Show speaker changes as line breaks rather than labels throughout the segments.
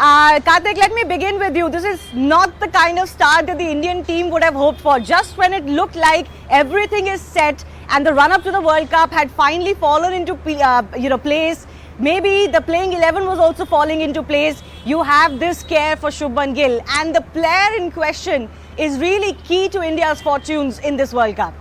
Karthik, let me begin with you. This is not the kind of start that the Indian team would have hoped for. Just when it looked like everything is set and the run-up to the World Cup had finally fallen into place, maybe the playing 11 was also falling into place, you have this scare for Shubman Gill, and the player in question is really key to India's fortunes in this World Cup.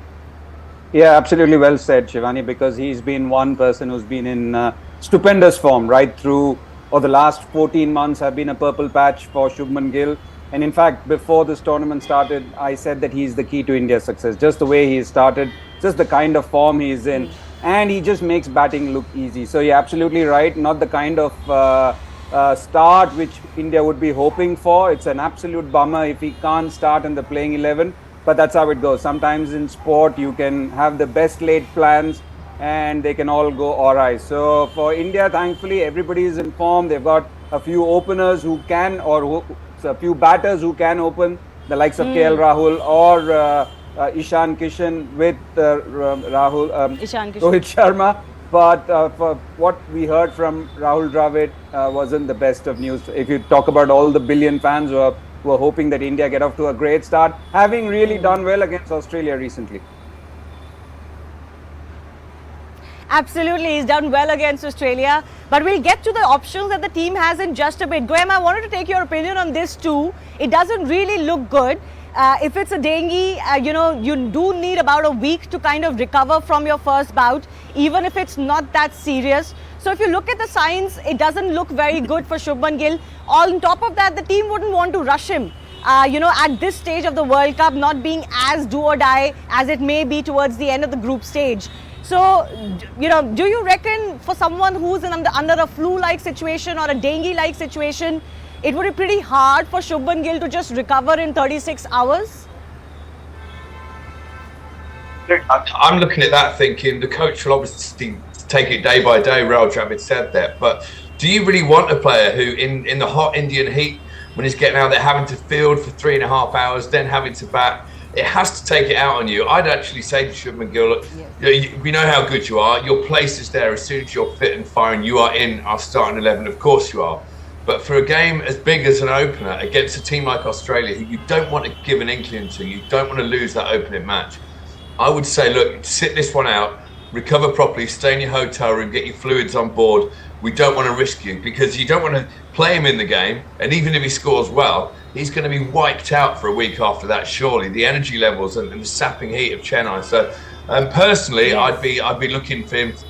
Yeah, absolutely well said, Shivani, because he's been one person who's been in stupendous form right through, or the last 14 months have been a purple patch for Shubman Gill. And in fact, before this tournament started, I said that he's the key to India's success. Just the way he started, just the kind of form he's in, and he just makes batting look easy. So you're absolutely right, not the kind of start which India would be hoping for. It's an absolute bummer if he can't start in the playing 11. But that's how it goes. Sometimes in sport, you can have the best laid plans and they can all go awry. So for India, thankfully, everybody is in form. They've got a few openers who can, or a few batters who can open, the likes of KL Rahul or Ishan Kishan with Rohit Sharma. But for what we heard from Rahul Dravid wasn't the best of news. If you talk about all the billion fans who are hoping that India get off to a great start, having really done well against Australia recently.
Absolutely, he's done well against Australia. But we'll get to the options that the team has in just a bit. Goem, I wanted to take your opinion on this too. It doesn't really look good. If it's a dengue, you do need about a week to kind of recover from your first bout, even if it's not that serious. So if you look at the signs, it doesn't look very good for Shubman Gill. On top of that, the team wouldn't want to rush him, at this stage of the World Cup, not being as do or die as it may be towards the end of the group stage. So, do you reckon for someone who's under a flu-like situation or a dengue-like situation, it would be pretty hard for Shubman Gill to just recover in 36 hours?
I'm looking at that thinking the coach will obviously take it day by day. Rahul Dravid said that, but do you really want a player who in the hot Indian heat, when he's getting out there having to field for 3.5 hours, then having to bat, it has to take it out on you. I'd actually say to Shubman Gill, look, we know how good you are. Your place is there as soon as you're fit and firing. You are in our starting 11, of course you are. But for a game as big as an opener against a team like Australia, who you don't want to give an inkling to, you don't want to lose that opening match, I would say, look, sit this one out, recover properly, stay in your hotel room, get your fluids on board. We don't want to risk you, because you don't want to play him in the game, and even if he scores well, he's going to be wiped out for a week after that, surely. The energy levels and the sapping heat of Chennai. So personally, yes, I'd be looking for him to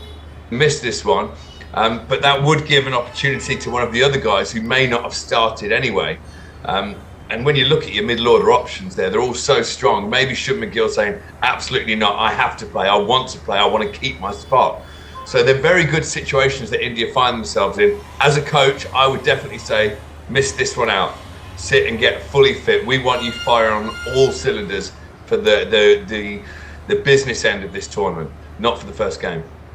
miss this one. But that would give an opportunity to one of the other guys who may not have started anyway. And when you look at your middle order options there, they're all so strong. Maybe Shubman Gill saying, absolutely not, I have to play, I want to play, I want to keep my spot. So they're very good situations that India find themselves in. As a coach, I would definitely say, miss this one out. Sit and get fully fit. We want you firing on all cylinders for the business end of this tournament, not for the first game.